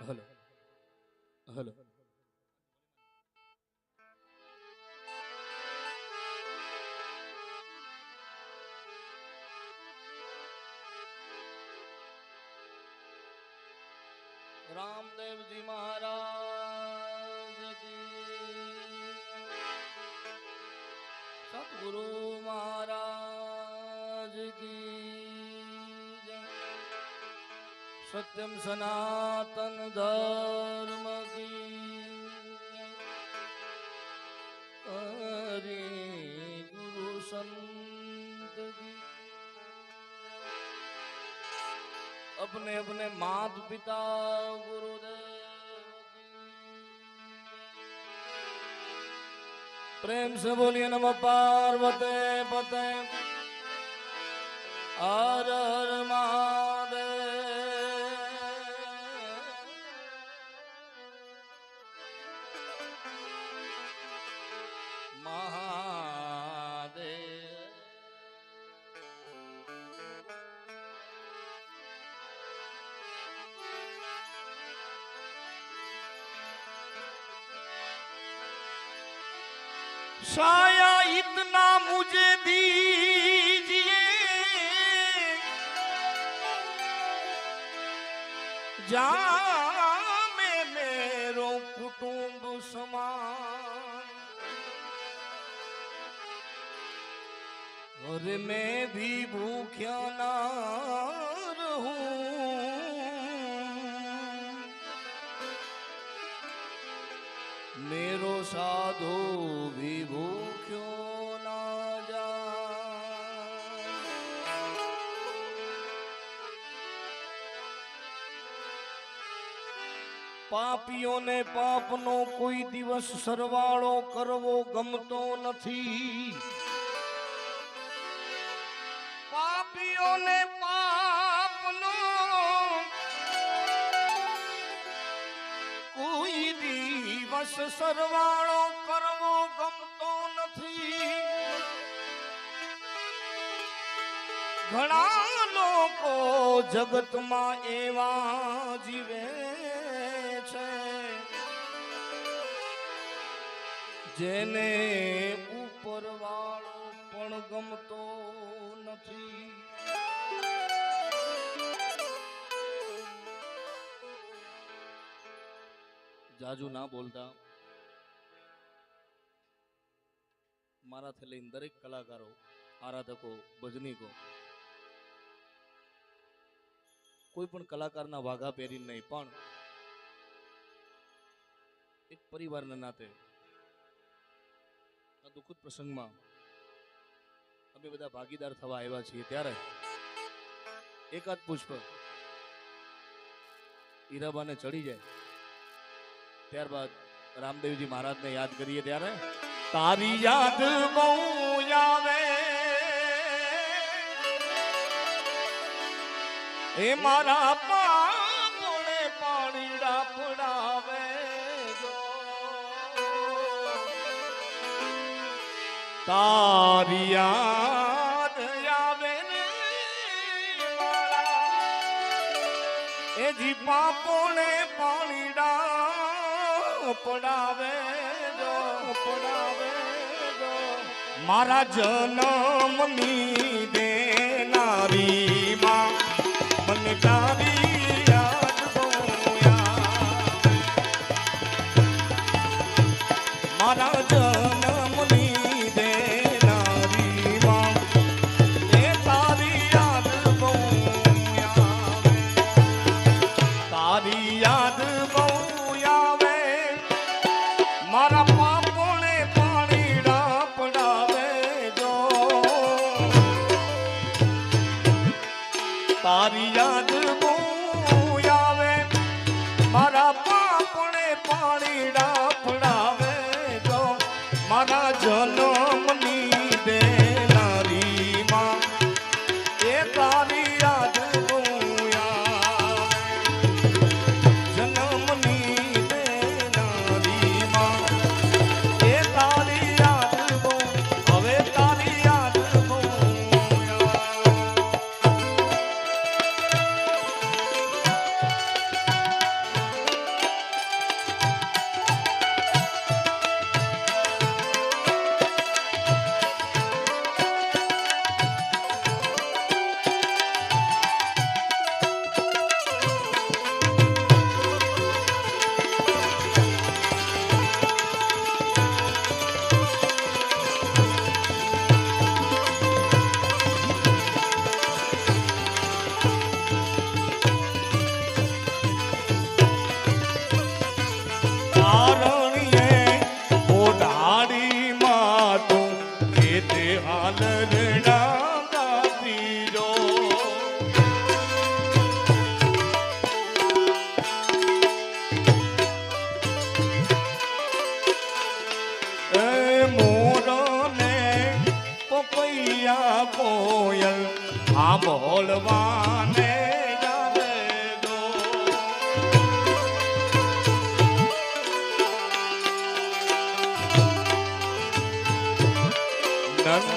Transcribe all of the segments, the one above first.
Hello hello Ramdev ji महाराज की सतगुरु महाराज की जय। सत्यम सनातन धर्म की जय। हरि गुरु संत की अपने अपने मात पिता गुरुदेव की प्रेम से बोलिए नमः पार्वते पते हर हर महादेव। साया इतना मुझे दीजिए जहाँ में मेरो कुटुंब समान और मैं भी भूख्या ना रहूं। मेरो साधु भी भूख्यो ना जाए। પાપીઓ ને પાપનો કોઈ દિવસ સરવાળો કરવો ગમતો નથી। પાપીઓને પાપનો કોઈ દિવસ સરવાળો કરવો ગમતો નથી। ઘણા લોકો જગતમાં એવા જીવે છે જેને ઉપરવાળો પણ ગમતો નથી। જાજુ ના બોલતા મારાથી લઈને દરેક કલાકારો આરાધકો ભજનીકો કોઈ પણ કલાકારના વાઘા પહેરીને નહીં પણ એક પરિવારના નાતે આ દુઃખદ પ્રસંગમાં અમે બધા ભાગીદાર થવા આવ્યા છીએ ત્યારે એકાદ પુષ્પ હીરાબાને ચડી જાય ત્યારબાદ રામદેવજી મહારાજને યાદ કરીએ ત્યારે તારી યાદ બહુ આવે એ મારા પાપોને પાણીડા પડાવે તારી યાદ આવે ને એ જી પાપોને પાણીડા પડાવે મારા જન્મની દેનારી માં મને તારી યાદ બહુ આવે મારા જન્મની દેનારી માં એ તારી યાદ બહુ આવે તારી યાદ બહુ આવે મારા પાપોને પાણીડા પડાવે જો તારી યાદ બહુ આવે મારા પાપોને પાણીડા પડાવે જો મારા જન્મની દેનારી માં એ તારી યાદ બહુ કોયલ આ બોલવાને જાવે દો.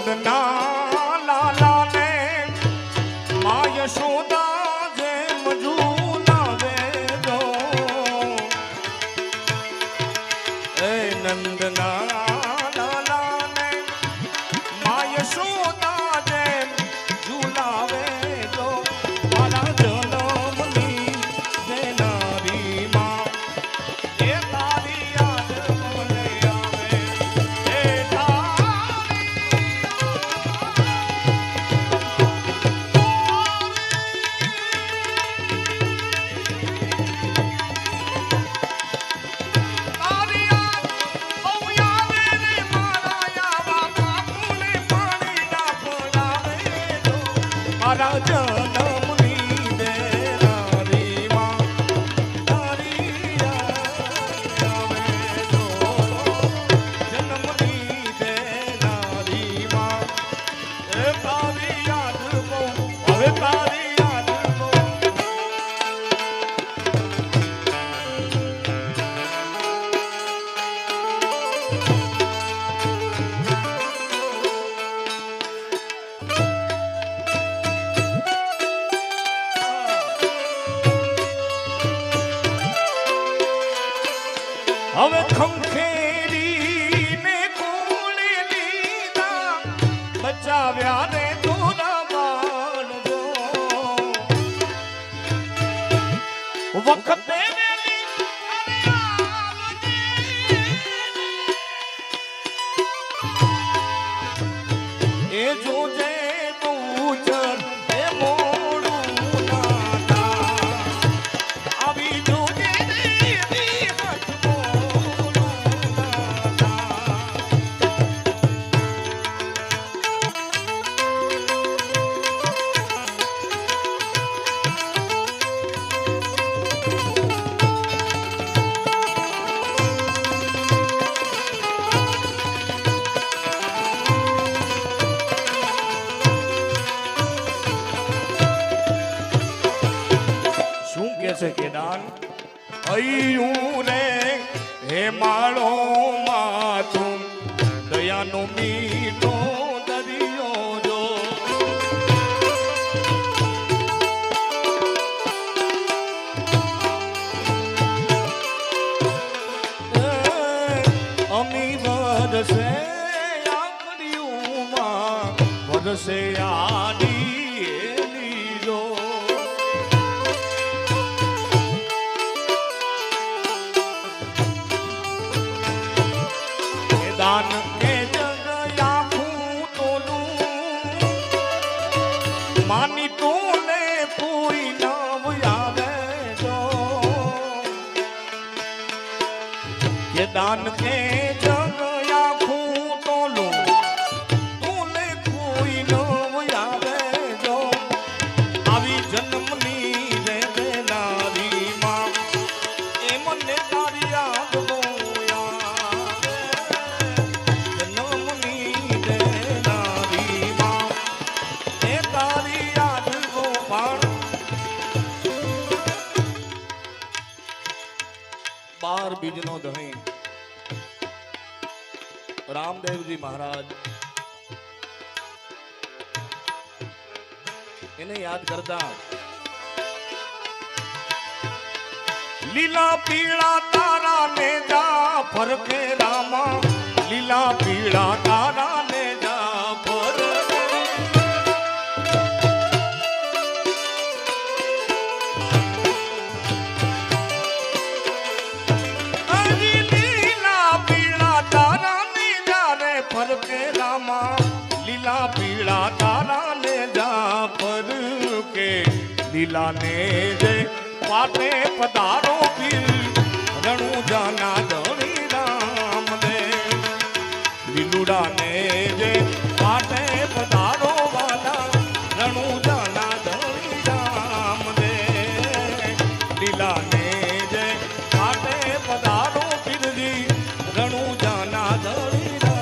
નંદના લાલાને મા યશોદા જેમ ઝૂલાવે દો. એ નંદના લાલાને મા યશોદા જેમ ઝૂલાવે દો. મારા જન્મની દેનારી માં એ તારી યાદ મને આવે. એ મારા જન્મની દેનારી માં તારી યાદ આવે દો. જન્મની દેનારી માં એ તારી યાદ બહુ હવે તારી યાદ બહુ. હવે ખંખેરીને કોળે લીધા બચાવ્યા ને થોડા બાળજો. વખતે એ જોજે તું ચર એ મોડું ના થાય. આવી જોજે છે કે દાન અયું રે હે માળો માથું દયાનો મીઠો દરિયો જો. અમી વરસે આકડિયુંમાં વરસે આડી લીધો. દાન કે જગ આખું તોલું માની તોલે કોઈ નવ આવે જો. કે દાન કે જગ આખું તોલું તોલે કોઈ નવ આવે જો. આવી જન્મની રે દેનારી માં એ મને તારી યાદ બહુ બાર બીજનો ધણી રામદેવજી મહારાજ એને યાદ કરતા લીલા પીળા તારા ને જા ફરકે રામા. લીલા પીળા તારા ને જા ફરકે. ફરકે રામા લીલા પીળા તારા ને જા ફરકે. લીલા ને જે પાટે પધારો પીર રણુ જાના ધણી રામ દે. લીલુડા ને જે પાટે પધારો વાલા રણુ જાના ધણી રામ દે. લીલા ને જે પાટે પધારો પીરજી રણુ જાના ધણી રામ.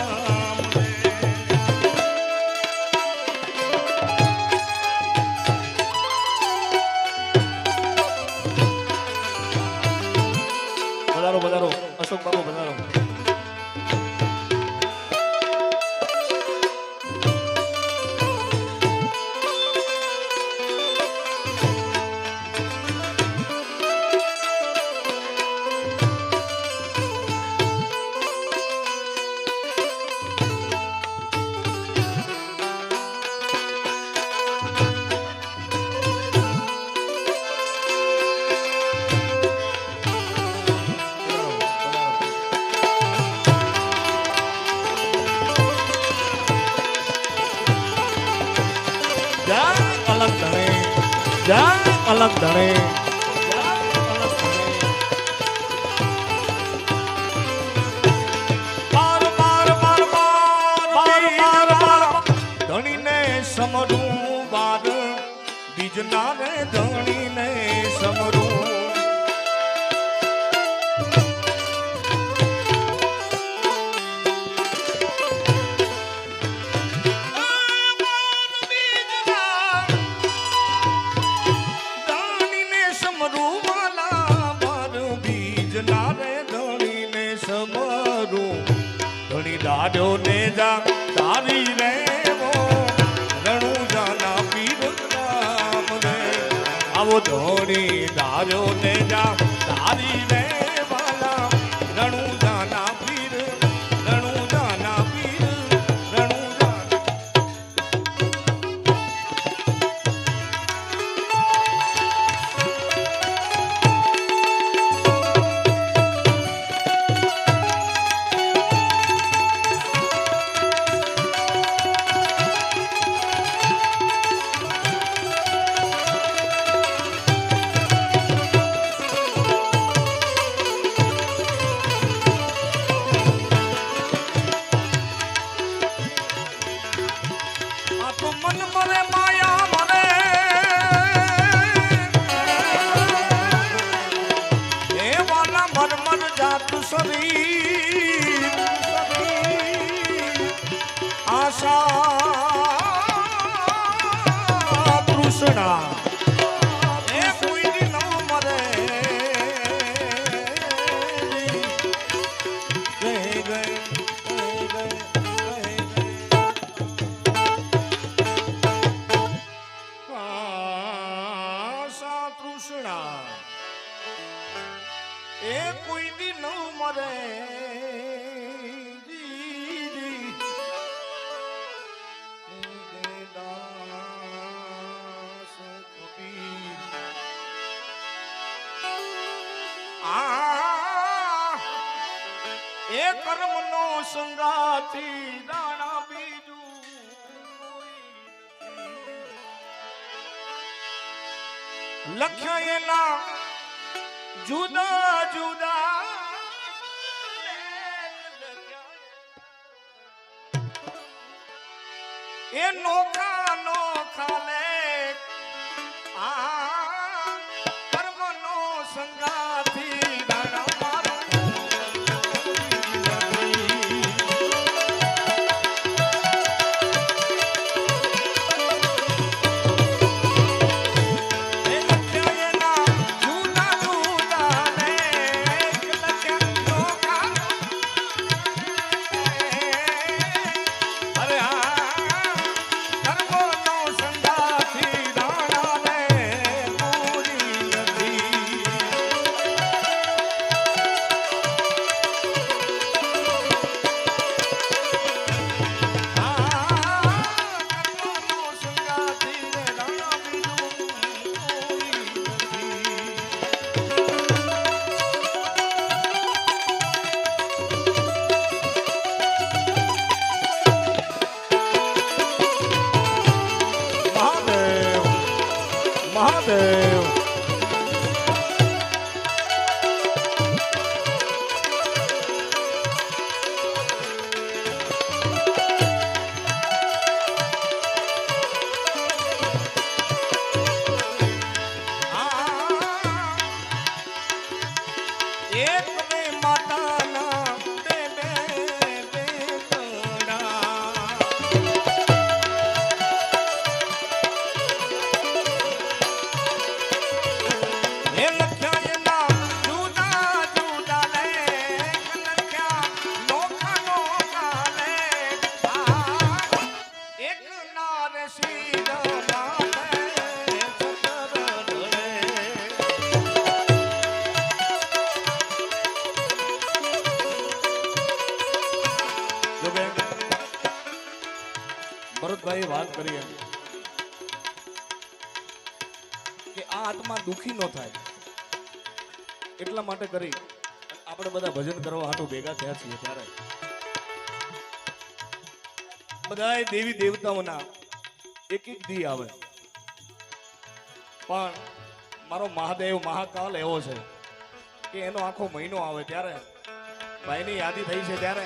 જા અલગ ધણે જા અલગ ધણે જા અલગ ધણે બાર બાર બાર બાર બાર બાર ધણીને સમરું બાર બીજના રે ધણીને સમરું દાડો ને જા તારી રે વો રણુ જાના પીર નામ રે આવો ધોણી દાડો ને જા તારી રે વાલા રણુ જાના પીર રણુ જાના પીર રણુ જાના આશા તૃષ્ણા એ કોઈ ન મરે ગઈ ગઈ આશા તૃષ્ણા એ કોઈ દી ન મરે એ કર્મનો સંગાથી દાણા બીજું લખ્યા એના જુદા જુદા એ નોખા નોખા લેખ કર્મનો સંગાથી દાણા મારો મહાદેવ એક બે માતાના બે બે ભરતભાઈ વાત કરી એમ કે આ આત્મા દુખી ન થાય એટલા માટે કરી આપણે બધા ભજન કરવા હાટુ ભેગા થયા છીએ ત્યારે બધાય દેવી દેવતાઓના એક એક દી આવે, પણ મારો મહાદેવ મહાકાલ એવો છે કે એનો આખો મહિનો આવે ત્યારે ભાઈની યાદી થઈ છે ત્યારે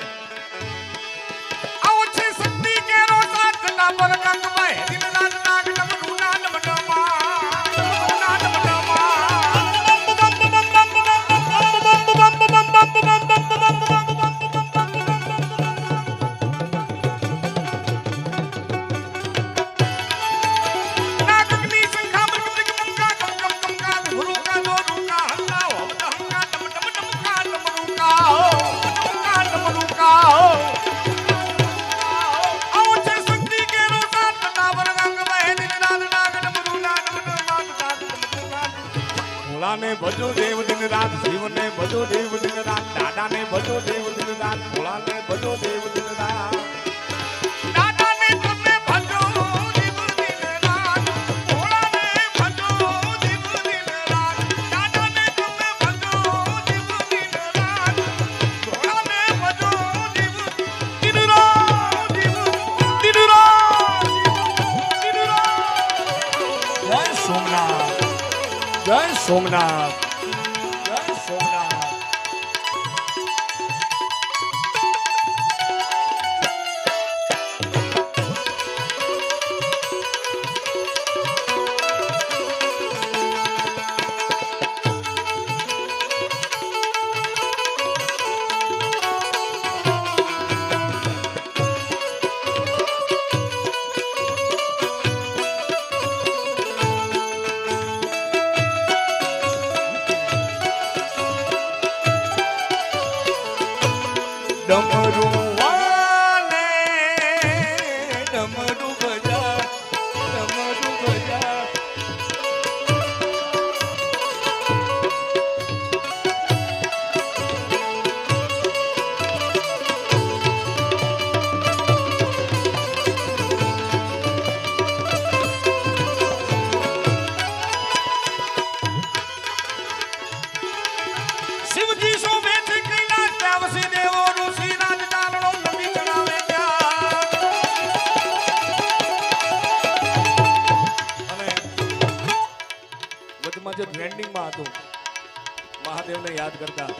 આવો છે શક્તિ કેરો સાથ ના પર ગંગમાં હેદિન નાગ નાગ નમ રૂના નમ ભોળાને ભજો દેવ દિન રાત, શિવને ભજો દેવ દિન રાત, દાદાને ભજો દેવ દિન રાત, ભોળાને ભજો દેવ દિન રાત, દાદાને તમે ભજો દેવ દિન રાત, ભોળાને ભજો દેવ દિન રાત, દાદાને તમે ભજો દેવ દિન રાત, ભોળાને ભજો દેવ દિન રાત, દિન રાત, દિન રાત. જય સોમનાથ, જય સોમનાથ, જય સોમનાથ. ડમરુ વાલે ડમરુ બજા, ડમરુ બજા. શિવજી શોભે છે કૈલાસ ત્યાવસી દેવો ઋષિ રાજ ચારણો નદી ચડાવે ત્યાં. અને વચમાં જે ટ્રેન્ડિંગમાં હતું મહાદેવને યાદ કરતા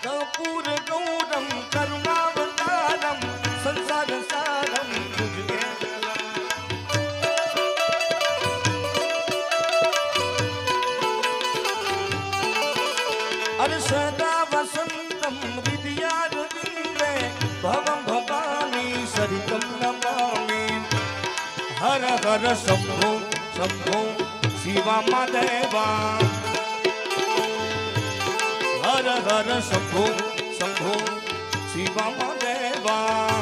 કપૂર ગૌરમ કરુણાવતારમ સંસાર સારમ તુજને અરે સદા વસંતમ વિદ્યારવિંદે ભવમ ભવાની સરિતમ નમામિ. હર હર શંભો શંભો શિવા દેવા, હર હર શંભો શંભો શિવા દેવા,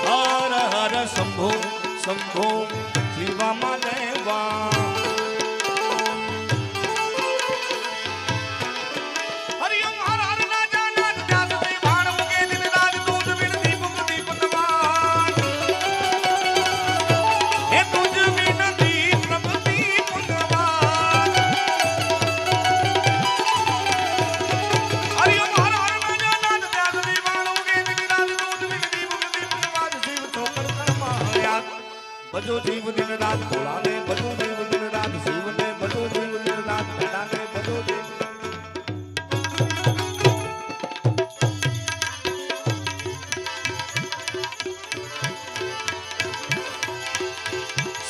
હર હર શંભો શંભો શિવા દેવા. ભજો જીવ દિન રાત, ભોળાને ભજો જીવ દિન રાત, શિવને ભજો જીવ દિન રાત, દાદાને ભજો જીવ.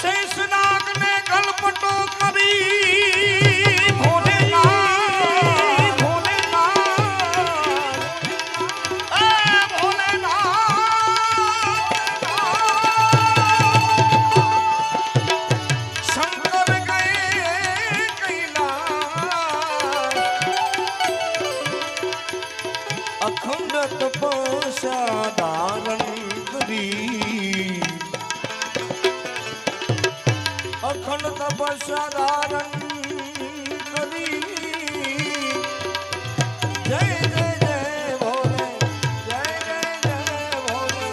શેષનાગને ગલપટો કરી ભોલેનાથ, ભોલેનાથ, એ ભોલેનાથ. શંકર ગયે કૈલાસ, અખંડ તપસ્યા ધારણ કરી, અખંડ તપસ્યા ધારણ કરી. જય જય જય ભોલે, જય જય જય ભોલે,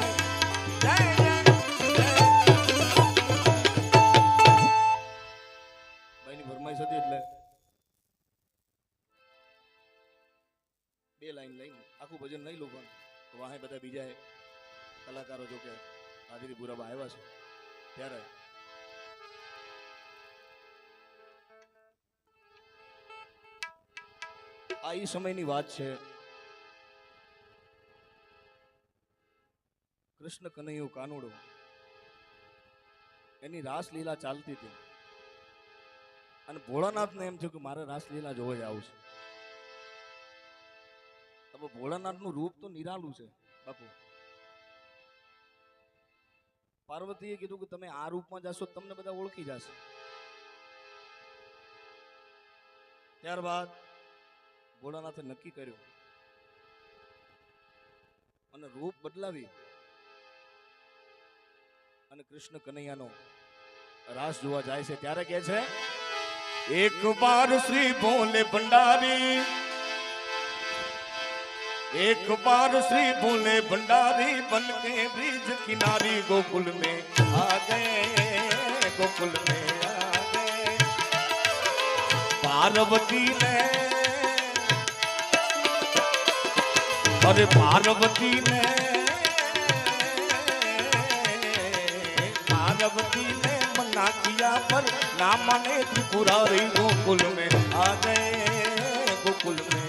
જય જય જય. ભાઈની ફરમાઈશ હતી એટલે બે લાઈન લઈને આખું ભજન નહીં લો, પણ વાહે બધા બીજા કલાકારો જો કે હાજરીપુરામાં આવ્યા છે ત્યારે આ એ સમયની વાત છે. કૃષ્ણ કનૈયો કાનુડો એની રાસલીલા ચાલતી હતી અને ભોળાનાથને એમ થયું કે મારે રાસલીલા જોવા જ આવું છે. હવે ભોળાનાથનું રૂપ તો નિરાળું છે બાપુ. પાર્વતીએ કીધું કે તમે આ રૂપમાં જશો તમને બધા ઓળખી જશે. ત્યારબાદ ભોળાનાથે નક્કી કર્યું અને રૂપ બદલાવી અને કૃષ્ણ કનૈયાનો રાસ જોવા જાય છે. ત્યારે કહે છે, એક બાર શ્રી ભોલે ભંડારી, एक बार श्री भोले भंडारी बन के ब्रिज किनारी गोकुल में आ गए, गोकुल में आ गए. पार्वती ने, अरे पार्वती ने, पार्वती ने मना किया पर ना माने त्रिपुरारी गोकुल में आ गए, गोकुल में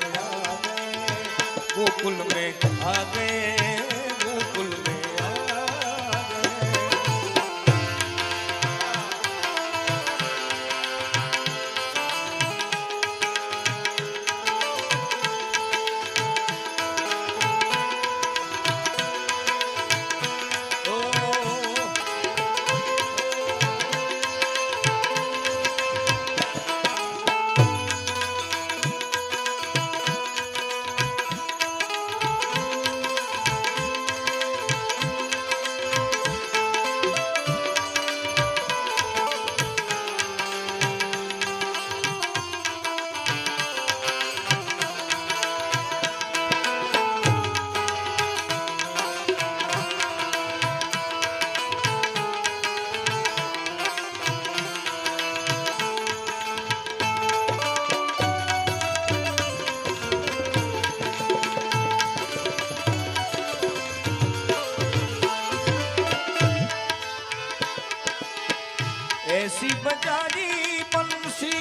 गोकुल में आ गए, गोकुल में आ ऐसी बजारी बंसी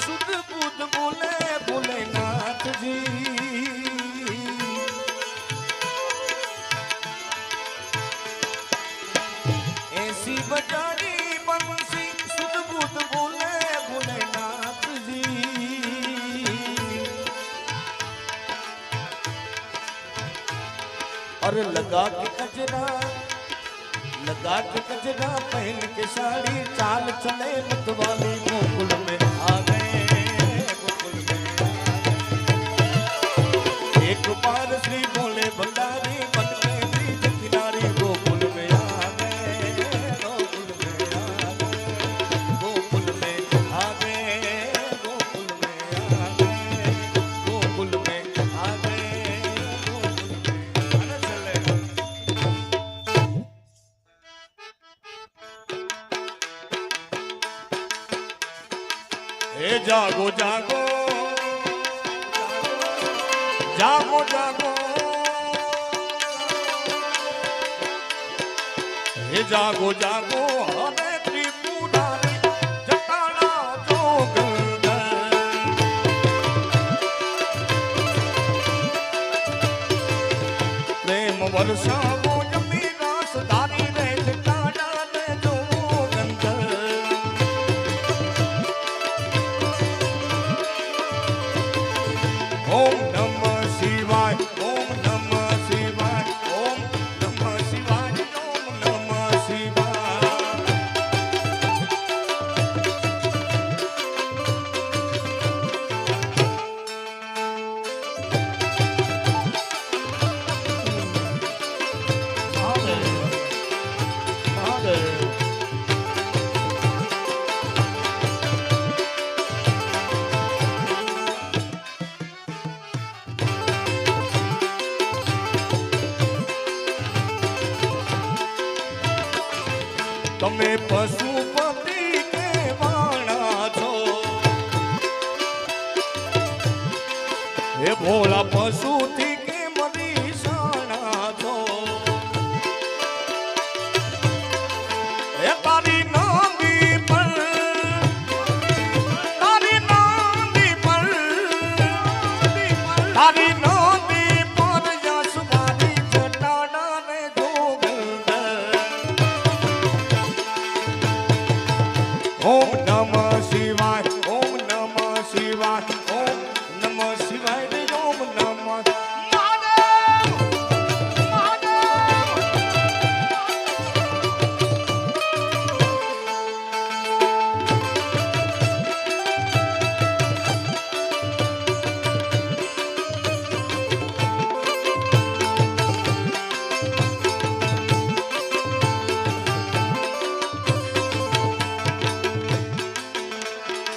सुध बुध बोले भोलेनाथ जी. ऐसी बजारी बंसी सुध बुध बोले भोलेनाथ जी. और लगा के कजरा, लगा के कजरा पहन के साड़ी चाल चले मतवाली गोकुल में आ गए, गोकुल में आ गए. एक बार श्री भोले भंडारी बन के ब्रिज किनारी गोकुल में आ गए, गोकुल में आ गए, गोकुल में आ गए, गोकुल में आ गए, गोकुल में आ गए. हे जागो जागो जागो जागो, हे जागो जागो हमें त्रिपुरारी जटाना जोगंदर. प्रेम वर्षावो जमी रासधारी रे जटाना ने जोगंदर. ओम नमः शिवाय, ओम नमः शिवाय, ओम नमः शिवाय, ओम नमः शिवाय. તમે પશુપતિ કે વાણા છો, હે ભોળા પશુથી કેમ રીસાણા છો હે તારી નાની પર તારી નાની પર તારી નાની પર યશવારી જટાડા રે જોગંદર ઓમ નમઃ શિવાય ઓમ નમઃ શિવાય ઓમ નમઃ શિવાય રે ઓમ નમઃ મહાદેવ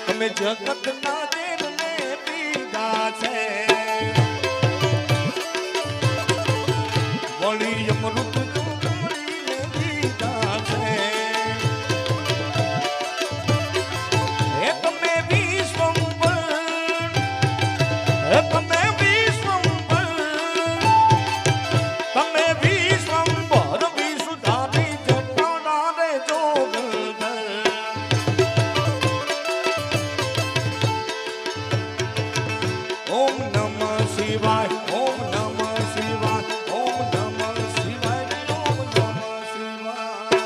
તમે જગતના દેવને પીધા છે વળી અમૃત જોડીને દીધા છે હે તમે વિશ્વંભર હે તમે વિશ્વંભર તમે વિશ્વંભર વિશુધારી જટાડા રે જોગંદર ઓમ નમઃ શિવાય ઓમ નમઃ શિવાય ઓમ નમઃ શિવાય ઓમ નમઃ શિવાય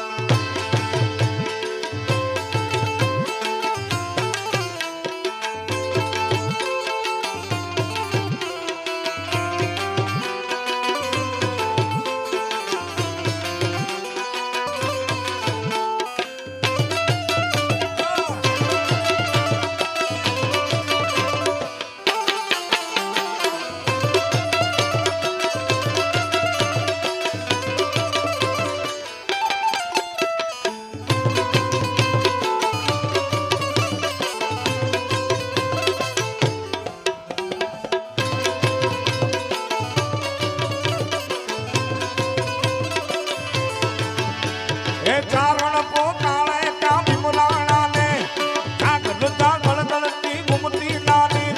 હે ચારણ પોકાળે ત્યાં ભીમરાણાને જાગૃત ગળગળતી ઘૂમતી નાની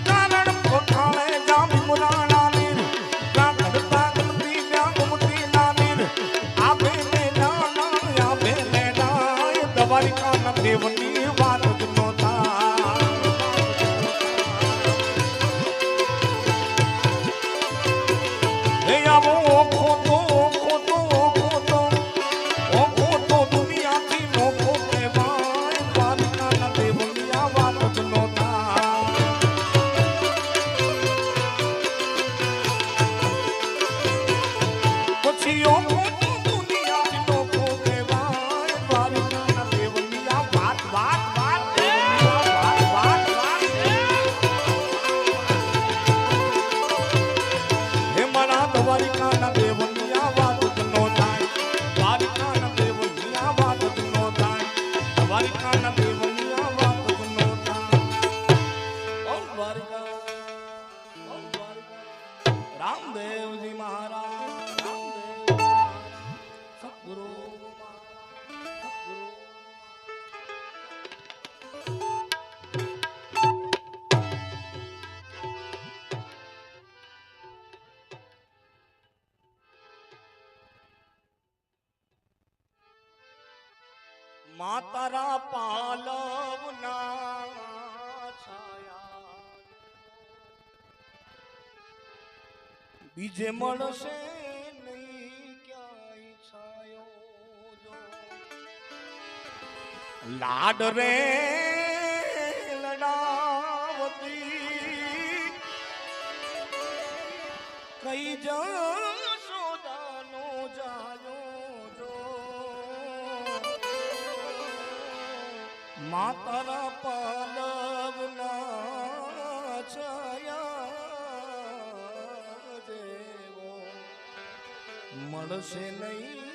ચારણ પોકાળે ત્યાં ભીમરાણાની જાગૃત ગળગળતી ત્યાં ઘૂમતી નાની આભે ને નાના આભે ને નાય દ્વારિકાના દેવની વાત જ નો થાય હે આવો ખોટો ખોટો ખોટો ઓખો તો દુનિયાથી નોખો કહેવાય દ્વારિકાના દેવની આ વાત જ નો થાય પછી ઓખો તો દુનિયાથી નોખો કહેવાય દ્વારિકાના દેવની આ વાત વાત વાત વાત વાત હે મારા દ્વારિકાના દેવની આ વાત જ નો થાય દ્વારિકાના દેવની આ વાત જ નો થાય દ્વારિકાના દેવની આ વાત જ નો થાય ઓમ દ્વારિકા ઓમ દ્વારિકા રામદેવજી મહારાજ રામદેવ સદગુરુ સદગુરુ માતારા પાલવના છાયા બીજે મળશે નહીં ક્યાંય છાયો જો લાડ રે લડાવતી કઈ જશોદાનો જાયો જો માતારા પાલવના છાયા જેવો મળશે નહીં